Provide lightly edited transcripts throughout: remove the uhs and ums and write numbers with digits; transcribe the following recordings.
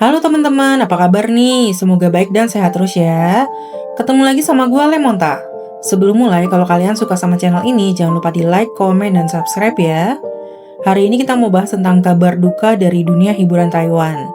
Halo teman-teman, apa kabar nih? Semoga baik dan sehat terus ya. Ketemu lagi sama gue Lemonta. Sebelum mulai, kalau kalian suka sama channel ini, jangan lupa di like, komen, dan subscribe ya. Hari ini kita mau bahas tentang kabar duka dari dunia hiburan Taiwan.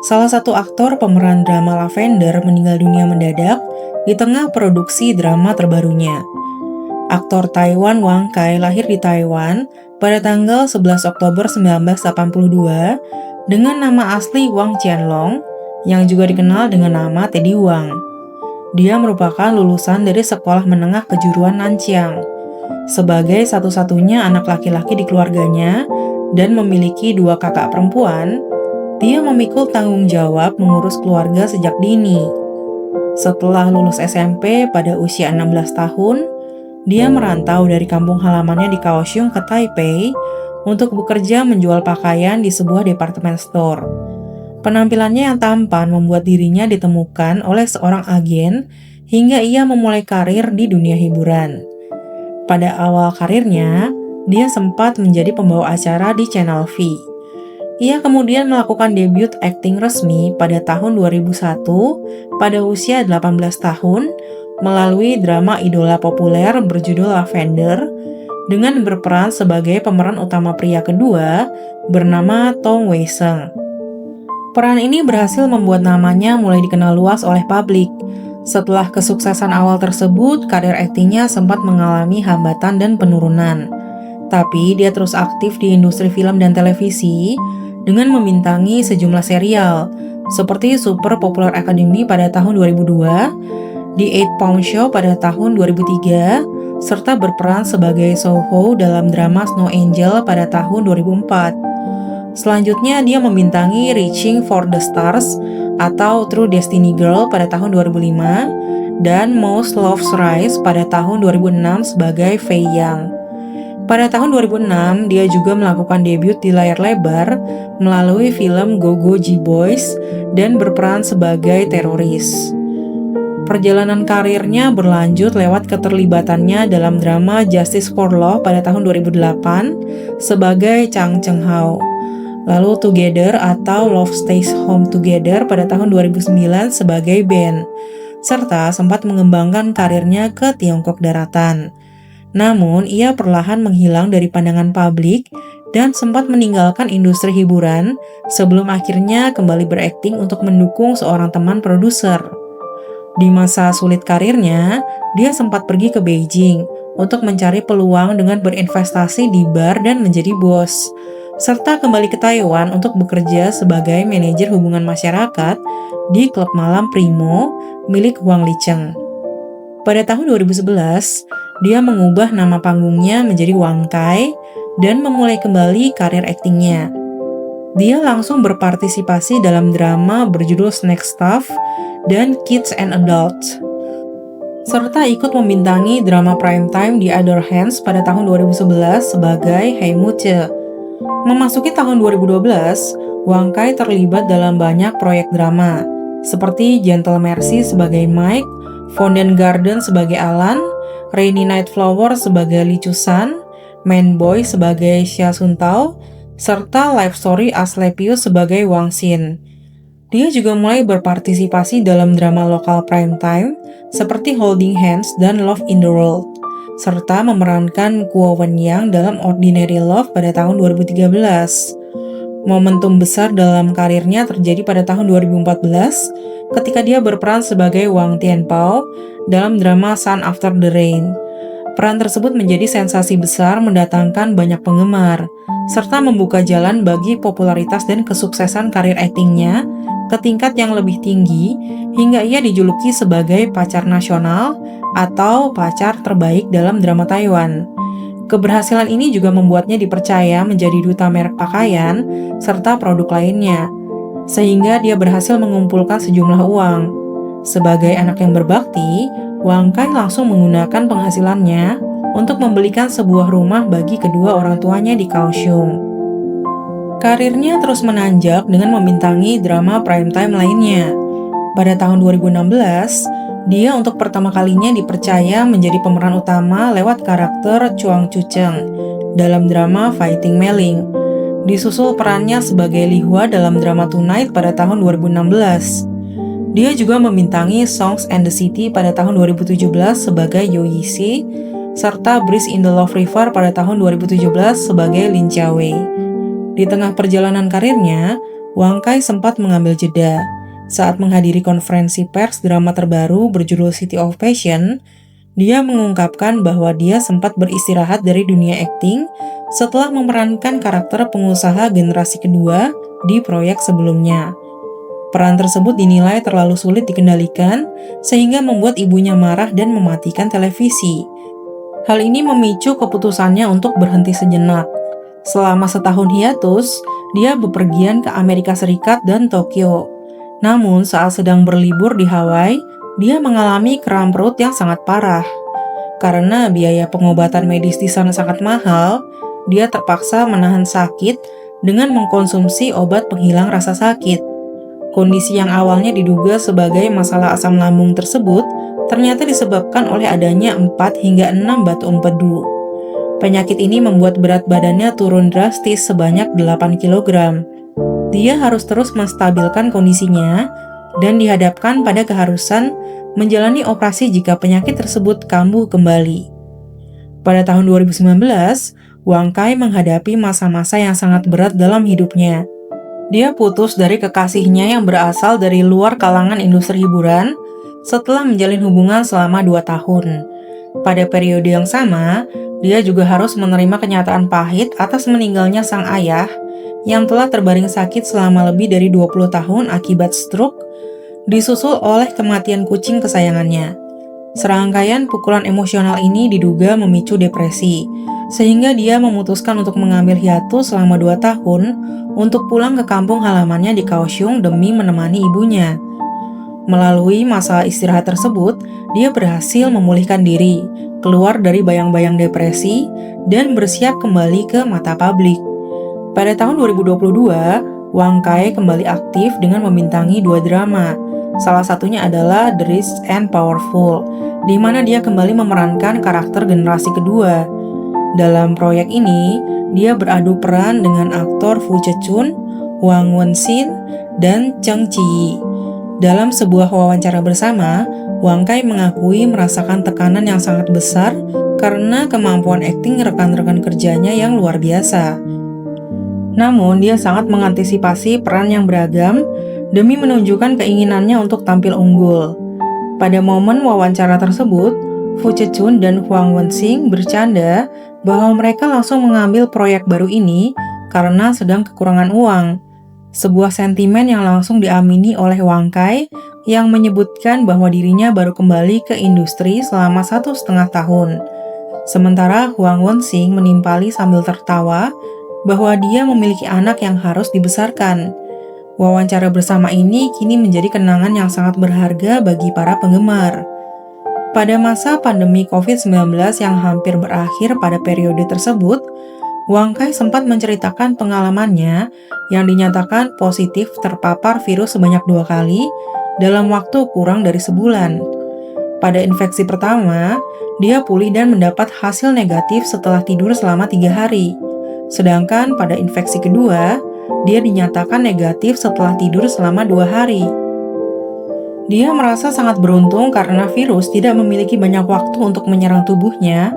Salah satu aktor pemeran drama Lavender meninggal dunia mendadak di tengah produksi drama terbarunya. Aktor Taiwan Wang Kai lahir di Taiwan pada tanggal 11 Oktober 1982 dengan nama asli Wang Qianlong yang juga dikenal dengan nama Teddy Wang. Dia merupakan lulusan dari sekolah menengah kejuruan Nanxiang. Sebagai satu-satunya anak laki-laki di keluarganya dan memiliki dua kakak perempuan, dia memikul tanggung jawab mengurus keluarga sejak dini. Setelah lulus SMP pada usia 16 tahun, dia merantau dari kampung halamannya di Kaohsiung ke Taipei untuk bekerja menjual pakaian di sebuah department store. Penampilannya yang tampan membuat dirinya ditemukan oleh seorang agen hingga ia memulai karir di dunia hiburan. Pada awal karirnya, dia sempat menjadi pembawa acara di Channel V. Ia kemudian melakukan debut akting resmi pada tahun 2001 pada usia 18 tahun melalui drama idola populer berjudul Lavender dengan berperan sebagai pemeran utama pria kedua bernama Tong Wei Seng. Peran ini berhasil membuat namanya mulai dikenal luas oleh publik. Setelah kesuksesan awal tersebut, karir aktingnya sempat mengalami hambatan dan penurunan. Tapi dia terus aktif di industri film dan televisi dengan membintangi sejumlah serial seperti Super Popular Academy pada tahun 2002, The 8 Pound Show pada tahun 2003, serta berperan sebagai Soho dalam drama Snow Angel pada tahun 2004. Selanjutnya, dia membintangi Reaching for the Stars atau True Destiny Girl pada tahun 2005 dan Most Loves Rise pada tahun 2006 sebagai Fei Yang. Pada tahun 2006, dia juga melakukan debut di layar lebar melalui film Go-Go G-Boys dan berperan sebagai teroris. Perjalanan karirnya berlanjut lewat keterlibatannya dalam drama Justice for Law pada tahun 2008 sebagai Chang Cheng Hao. Lalu Together atau Love Stays Home Together pada tahun 2009 sebagai Ben, serta sempat mengembangkan karirnya ke Tiongkok Daratan. Namun, ia perlahan menghilang dari pandangan publik dan sempat meninggalkan industri hiburan sebelum akhirnya kembali berakting untuk mendukung seorang teman produser. Di masa sulit karirnya, dia sempat pergi ke Beijing untuk mencari peluang dengan berinvestasi di bar dan menjadi bos, serta kembali ke Taiwan untuk bekerja sebagai manajer hubungan masyarakat di klub malam Primo milik Wang Licheng. Pada tahun 2011, dia mengubah nama panggungnya menjadi Wang Kai dan memulai kembali karir aktingnya. Dia langsung berpartisipasi dalam drama berjudul Snack Stuff dan Kids and Adults, serta ikut membintangi drama primetime The Other Hands pada tahun 2011 sebagai Hei Mu Che. Memasuki tahun 2012, Wang Kai terlibat dalam banyak proyek drama, seperti Gentle Mercy sebagai Mike, Fondant Garden sebagai Alan, Rainy Night Flower sebagai Lee Chusan, Man Boy sebagai Xia Sun Tao, serta Life Story Asclepius sebagai Wang Xin. Dia juga mulai berpartisipasi dalam drama lokal primetime seperti Holding Hands dan Love in the World, serta memerankan Kuo Wen Yang dalam Ordinary Love pada tahun 2013. Momentum besar dalam karirnya terjadi pada tahun 2014 ketika dia berperan sebagai Wang Tianpao dalam drama Sun After the Rain. Peran tersebut menjadi sensasi besar, mendatangkan banyak penggemar, serta membuka jalan bagi popularitas dan kesuksesan karir aktingnya ke tingkat yang lebih tinggi hingga ia dijuluki sebagai pacar nasional atau pacar terbaik dalam drama Taiwan. Keberhasilan ini juga membuatnya dipercaya menjadi duta merek pakaian serta produk lainnya, sehingga dia berhasil mengumpulkan sejumlah uang. Sebagai anak yang berbakti, Wang Kai langsung menggunakan penghasilannya untuk membelikan sebuah rumah bagi kedua orang tuanya di Kaohsiung. Karirnya terus menanjak dengan membintangi drama primetime lainnya. Pada tahun 2016, dia untuk pertama kalinya dipercaya menjadi pemeran utama lewat karakter Chuang Chucheng dalam drama Fighting Meling. Disusul perannya sebagai Li Hua dalam drama Tonight pada tahun 2016. Dia juga membintangi Songs and the City pada tahun 2017 sebagai Yo Yi-si, serta Breeze in the Love River pada tahun 2017 sebagai Lin Chia-wei. Di tengah perjalanan karirnya, Wang Kai sempat mengambil jeda. Saat menghadiri konferensi pers drama terbaru berjudul City of Passion, dia mengungkapkan bahwa dia sempat beristirahat dari dunia akting setelah memerankan karakter pengusaha generasi kedua di proyek sebelumnya. Peran tersebut dinilai terlalu sulit dikendalikan sehingga membuat ibunya marah dan mematikan televisi. Hal ini memicu keputusannya untuk berhenti sejenak. Selama setahun hiatus, dia bepergian ke Amerika Serikat dan Tokyo. Namun saat sedang berlibur di Hawaii, dia mengalami kram perut yang sangat parah. Karena biaya pengobatan medis di sana sangat mahal, dia terpaksa menahan sakit dengan mengkonsumsi obat penghilang rasa sakit. Kondisi yang awalnya diduga sebagai masalah asam lambung tersebut ternyata disebabkan oleh adanya 4 hingga 6 batu empedu. Penyakit ini membuat berat badannya turun drastis sebanyak 8 kg. Dia harus terus menstabilkan kondisinya dan dihadapkan pada keharusan menjalani operasi jika penyakit tersebut kambuh kembali. Pada tahun 2019, Wang Kai menghadapi masa-masa yang sangat berat dalam hidupnya. Dia putus dari kekasihnya yang berasal dari luar kalangan industri hiburan setelah menjalin hubungan selama 2 tahun. Pada periode yang sama, dia juga harus menerima kenyataan pahit atas meninggalnya sang ayah yang telah terbaring sakit selama lebih dari 20 tahun akibat stroke, disusul oleh kematian kucing kesayangannya. Serangkaian pukulan emosional ini diduga memicu depresi, sehingga dia memutuskan untuk mengambil hiatus selama 2 tahun untuk pulang ke kampung halamannya di Kaohsiung demi menemani ibunya. Melalui masa istirahat tersebut, dia berhasil memulihkan diri, keluar dari bayang-bayang depresi, dan bersiap kembali ke mata publik. Pada tahun 2022, Wang Kai kembali aktif dengan membintangi 2 drama. Salah satunya adalah The Rich and Powerful, di mana dia kembali memerankan karakter generasi kedua. Dalam proyek ini, dia beradu peran dengan aktor Fu Zhechun, Wang Wenxin, dan Cheng Ziyi. Dalam sebuah wawancara bersama, Wang Kai mengakui merasakan tekanan yang sangat besar karena kemampuan akting rekan-rekan kerjanya yang luar biasa. Namun, dia sangat mengantisipasi peran yang beragam demi menunjukkan keinginannya untuk tampil unggul. Pada momen wawancara tersebut, Fu Zhechun dan Wang Wenxin bercanda bahwa mereka langsung mengambil proyek baru ini karena sedang kekurangan uang. Sebuah sentimen yang langsung diamini oleh Wang Kai yang menyebutkan bahwa dirinya baru kembali ke industri selama 1,5 tahun. Sementara Wang Wenxin menimpali sambil tertawa bahwa dia memiliki anak yang harus dibesarkan. Wawancara bersama ini kini menjadi kenangan yang sangat berharga bagi para penggemar. Pada masa pandemi COVID-19 yang hampir berakhir pada periode tersebut, Wang Kai sempat menceritakan pengalamannya yang dinyatakan positif terpapar virus sebanyak 2 kali dalam waktu kurang dari sebulan. Pada infeksi pertama, dia pulih dan mendapat hasil negatif setelah tidur selama 3 hari. Sedangkan pada infeksi kedua, dia dinyatakan negatif setelah tidur selama 2 hari. Dia merasa sangat beruntung karena virus tidak memiliki banyak waktu untuk menyerang tubuhnya,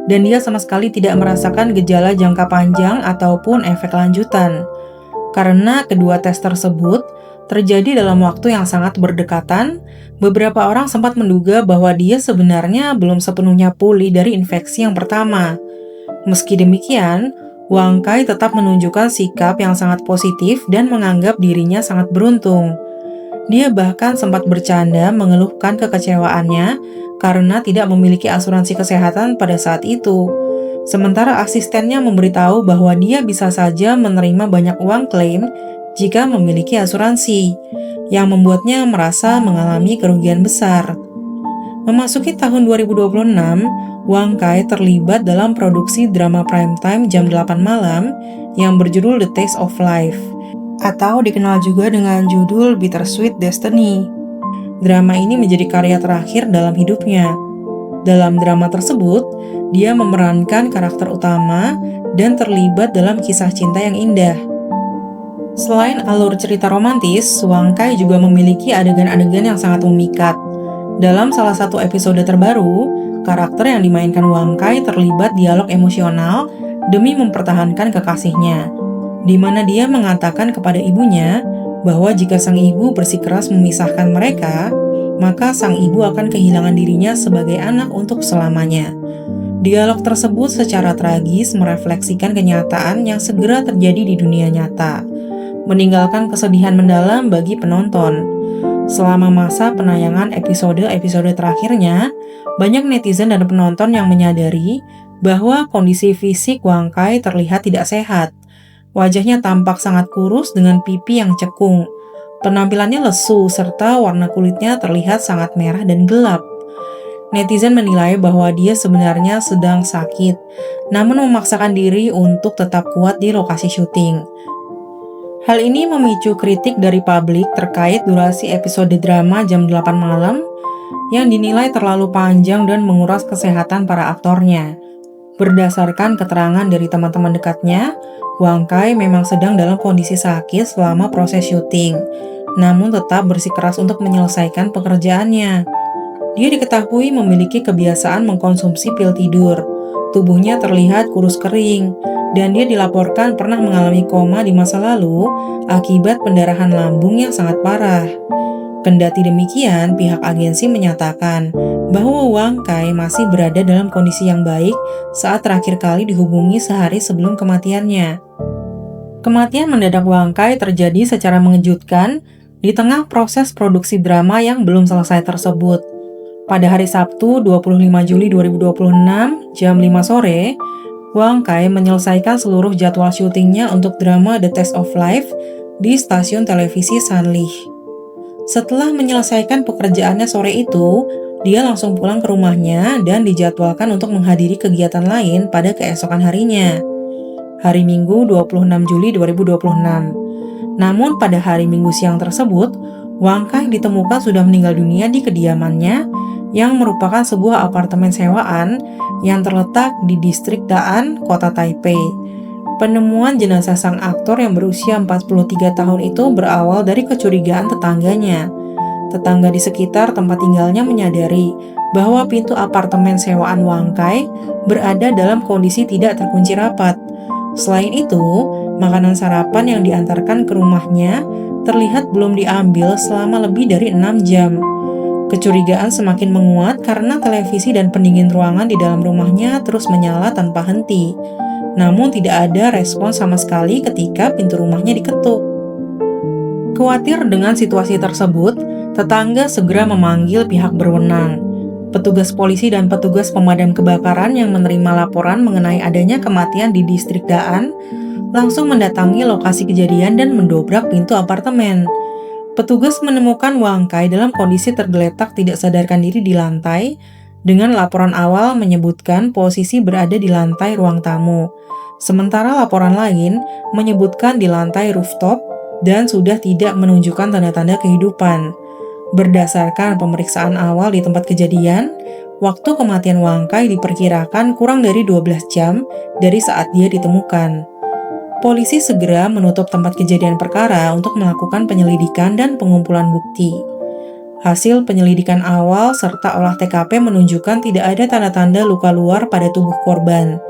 dan dia sama sekali tidak merasakan gejala jangka panjang ataupun efek lanjutan. Karena kedua tes tersebut terjadi dalam waktu yang sangat berdekatan, beberapa orang sempat menduga bahwa dia sebenarnya belum sepenuhnya pulih dari infeksi yang pertama. Meski demikian, Wang Kai tetap menunjukkan sikap yang sangat positif dan menganggap dirinya sangat beruntung. Dia bahkan sempat bercanda mengeluhkan kekecewaannya karena tidak memiliki asuransi kesehatan pada saat itu. Sementara asistennya memberitahu bahwa dia bisa saja menerima banyak uang klaim jika memiliki asuransi, yang membuatnya merasa mengalami kerugian besar. Memasuki tahun 2026, Wang Kai terlibat dalam produksi drama primetime jam 8 malam yang berjudul The Taste of Life, atau dikenal juga dengan judul Bittersweet Destiny. Drama ini menjadi karya terakhir dalam hidupnya. Dalam drama tersebut, dia memerankan karakter utama dan terlibat dalam kisah cinta yang indah. Selain alur cerita romantis, Wang Kai juga memiliki adegan-adegan yang sangat memikat. Dalam salah satu episode terbaru, karakter yang dimainkan Wang Kai terlibat dialog emosional demi mempertahankan kekasihnya, di mana dia mengatakan kepada ibunya bahwa jika sang ibu bersikeras memisahkan mereka, maka sang ibu akan kehilangan dirinya sebagai anak untuk selamanya. Dialog tersebut secara tragis merefleksikan kenyataan yang segera terjadi di dunia nyata, meninggalkan kesedihan mendalam bagi penonton. Selama masa penayangan episode-episode terakhirnya, banyak netizen dan penonton yang menyadari bahwa kondisi fisik Wang Kai terlihat tidak sehat. Wajahnya tampak sangat kurus dengan pipi yang cekung. Penampilannya lesu serta warna kulitnya terlihat sangat merah dan gelap. Netizen menilai bahwa dia sebenarnya sedang sakit, namun memaksakan diri untuk tetap kuat di lokasi syuting. Hal ini memicu kritik dari publik terkait durasi episode drama jam 8 malam yang dinilai terlalu panjang dan menguras kesehatan para aktornya. Berdasarkan keterangan dari teman-teman dekatnya, Wang Kai memang sedang dalam kondisi sakit selama proses syuting, namun tetap bersikeras untuk menyelesaikan pekerjaannya. Dia diketahui memiliki kebiasaan mengkonsumsi pil tidur. Tubuhnya terlihat kurus kering, dan dia dilaporkan pernah mengalami koma di masa lalu akibat pendarahan lambung yang sangat parah. Kendati demikian, pihak agensi menyatakan bahwa Wang Kai masih berada dalam kondisi yang baik saat terakhir kali dihubungi sehari sebelum kematiannya. Kematian mendadak Wang Kai terjadi secara mengejutkan di tengah proses produksi drama yang belum selesai tersebut. Pada hari Sabtu 25 Juli 2026 jam 5 sore, Wang Kai menyelesaikan seluruh jadwal syutingnya untuk drama The Taste of Life di stasiun televisi Sanlih. Setelah menyelesaikan pekerjaannya sore itu, dia langsung pulang ke rumahnya dan dijadwalkan untuk menghadiri kegiatan lain pada keesokan harinya, hari Minggu 26 Juli 2026. Namun pada hari Minggu siang tersebut, Wang Kai ditemukan sudah meninggal dunia di kediamannya yang merupakan sebuah apartemen sewaan yang terletak di distrik Daan, kota Taipei. Penemuan jenazah sang aktor yang berusia 43 tahun itu berawal dari kecurigaan tetangganya. Tetangga di sekitar tempat tinggalnya menyadari bahwa pintu apartemen sewaan Wang Kai berada dalam kondisi tidak terkunci rapat. Selain itu, makanan sarapan yang diantarkan ke rumahnya terlihat belum diambil selama lebih dari 6 jam. Kecurigaan semakin menguat karena televisi dan pendingin ruangan di dalam rumahnya terus menyala tanpa henti. Namun tidak ada respon sama sekali ketika pintu rumahnya diketuk. Khawatir dengan situasi tersebut, tetangga segera memanggil pihak berwenang. Petugas polisi dan petugas pemadam kebakaran yang menerima laporan mengenai adanya kematian di distrik Daan langsung mendatangi lokasi kejadian dan mendobrak pintu apartemen. Petugas menemukan Wang Kai dalam kondisi tergeletak tidak sadarkan diri di lantai, dengan laporan awal menyebutkan posisi berada di lantai ruang tamu. Sementara laporan lain menyebutkan di lantai rooftop dan sudah tidak menunjukkan tanda-tanda kehidupan. Berdasarkan pemeriksaan awal di tempat kejadian, waktu kematian Wang Kai diperkirakan kurang dari 12 jam dari saat dia ditemukan. Polisi segera menutup tempat kejadian perkara untuk melakukan penyelidikan dan pengumpulan bukti. Hasil penyelidikan awal serta olah TKP menunjukkan tidak ada tanda-tanda luka luar pada tubuh korban.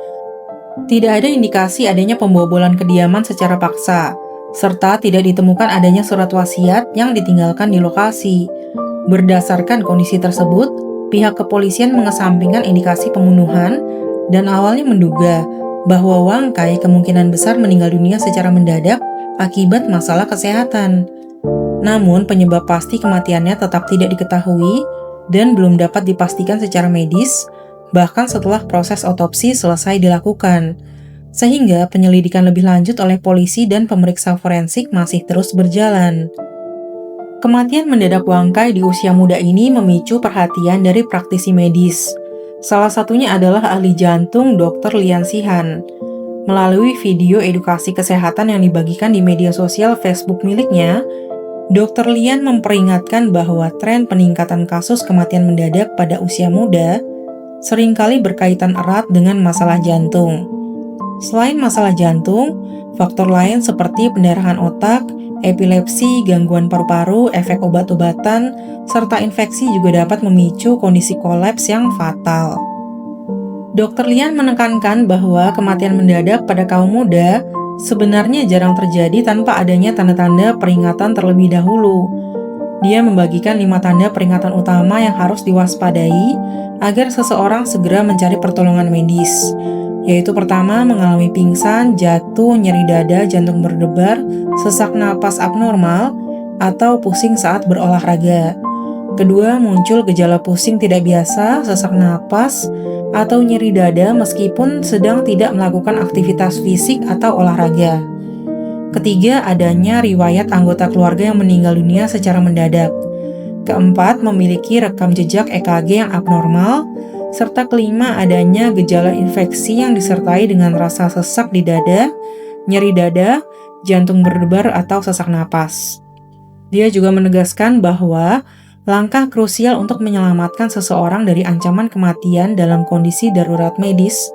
Tidak ada indikasi adanya pembobolan kediaman secara paksa, serta tidak ditemukan adanya surat wasiat yang ditinggalkan di lokasi. Berdasarkan kondisi tersebut, pihak kepolisian mengesampingkan indikasi pembunuhan dan awalnya menduga bahwa Wang Kai kemungkinan besar meninggal dunia secara mendadak akibat masalah kesehatan. Namun, penyebab pasti kematiannya tetap tidak diketahui dan belum dapat dipastikan secara medis, bahkan setelah proses otopsi selesai dilakukan. Sehingga penyelidikan lebih lanjut oleh polisi dan pemeriksa forensik masih terus berjalan. Kematian mendadak Wang Kai di usia muda ini memicu perhatian dari praktisi medis. Salah satunya adalah ahli jantung Dr. Lian Xihan. Melalui video edukasi kesehatan yang dibagikan di media sosial Facebook miliknya, Dr. Lian memperingatkan bahwa tren peningkatan kasus kematian mendadak pada usia muda seringkali berkaitan erat dengan masalah jantung. Selain masalah jantung, faktor lain seperti pendarahan otak, epilepsi, gangguan paru-paru, efek obat-obatan, serta infeksi juga dapat memicu kondisi kolaps yang fatal. Dr. Lian menekankan bahwa kematian mendadak pada kaum muda sebenarnya jarang terjadi tanpa adanya tanda-tanda peringatan terlebih dahulu. Dia membagikan 5 tanda peringatan utama yang harus diwaspadai agar seseorang segera mencari pertolongan medis, yaitu pertama, mengalami pingsan, jatuh, nyeri dada, jantung berdebar, sesak napas abnormal, atau pusing saat berolahraga. Kedua, muncul gejala pusing tidak biasa, sesak napas, atau nyeri dada meskipun sedang tidak melakukan aktivitas fisik atau olahraga. Ketiga, adanya riwayat anggota keluarga yang meninggal dunia secara mendadak. Keempat, memiliki rekam jejak EKG yang abnormal. Serta kelima, adanya gejala infeksi yang disertai dengan rasa sesak di dada, nyeri dada, jantung berdebar, atau sesak napas. Dia juga menegaskan bahwa langkah krusial untuk menyelamatkan seseorang dari ancaman kematian dalam kondisi darurat medis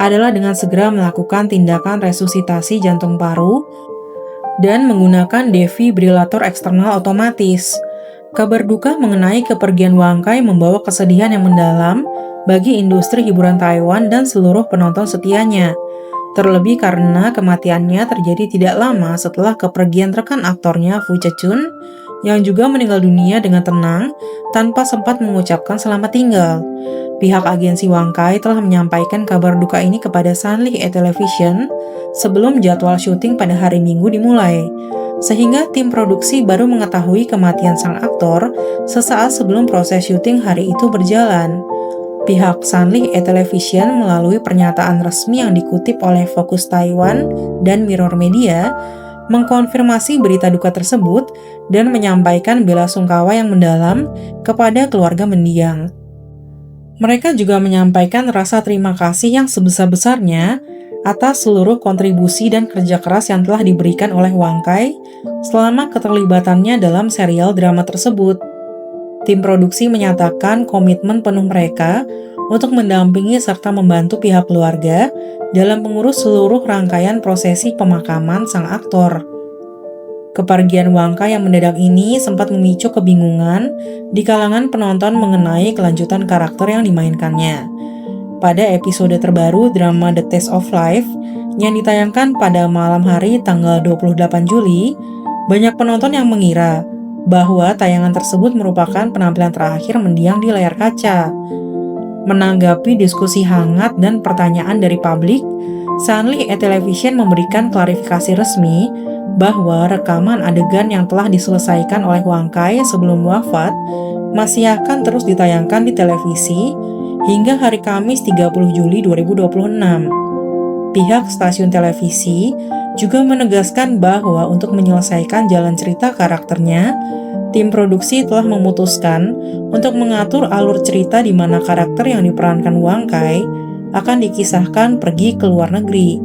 adalah dengan segera melakukan tindakan resusitasi jantung paru dan menggunakan defibrilator eksternal otomatis. Kabar duka mengenai kepergian Wang Kai membawa kesedihan yang mendalam bagi industri hiburan Taiwan dan seluruh penonton setianya. Terlebih karena kematiannya terjadi tidak lama setelah kepergian rekan aktornya Fu Zhechun yang juga meninggal dunia dengan tenang tanpa sempat mengucapkan selamat tinggal. Pihak agensi Wang Kai telah menyampaikan kabar duka ini kepada Shanli Television sebelum jadwal syuting pada hari Minggu dimulai, sehingga tim produksi baru mengetahui kematian sang aktor sesaat sebelum proses syuting hari itu berjalan. Pihak Shanli Television melalui pernyataan resmi yang dikutip oleh Focus Taiwan dan Mirror Media mengkonfirmasi berita duka tersebut dan menyampaikan bela sungkawa yang mendalam kepada keluarga mendiang. Mereka juga menyampaikan rasa terima kasih yang sebesar-besarnya atas seluruh kontribusi dan kerja keras yang telah diberikan oleh Wang Kai selama keterlibatannya dalam serial drama tersebut. Tim produksi menyatakan komitmen penuh mereka untuk mendampingi serta membantu pihak keluarga dalam mengurus seluruh rangkaian prosesi pemakaman sang aktor. Kepergian Wang Kai yang mendadak ini sempat memicu kebingungan di kalangan penonton mengenai kelanjutan karakter yang dimainkannya. Pada episode terbaru drama The Taste of Life yang ditayangkan pada malam hari tanggal 28 Juli, banyak penonton yang mengira bahwa tayangan tersebut merupakan penampilan terakhir mendiang di layar kaca. Menanggapi diskusi hangat dan pertanyaan dari publik, Shanli Television memberikan klarifikasi resmi bahwa rekaman adegan yang telah diselesaikan oleh Wang Kai sebelum wafat masih akan terus ditayangkan di televisi hingga hari Kamis 30 Juli 2026. Pihak stasiun televisi juga menegaskan bahwa untuk menyelesaikan jalan cerita karakternya, tim produksi telah memutuskan untuk mengatur alur cerita di mana karakter yang diperankan Wang Kai akan dikisahkan pergi ke luar negeri.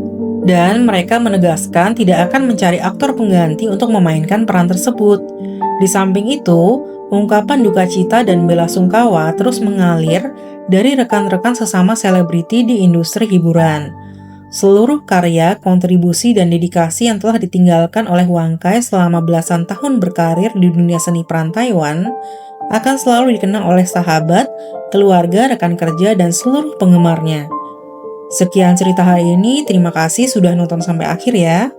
Dan mereka menegaskan tidak akan mencari aktor pengganti untuk memainkan peran tersebut. Di samping itu, ungkapan duka cita dan bela sungkawa terus mengalir dari rekan-rekan sesama selebriti di industri hiburan. Seluruh karya, kontribusi, dan dedikasi yang telah ditinggalkan oleh Wang Kai selama belasan tahun berkarir di dunia seni peran Taiwan akan selalu dikenang oleh sahabat, keluarga, rekan kerja, dan seluruh penggemarnya. Sekian cerita hari ini, terima kasih sudah nonton sampai akhir ya.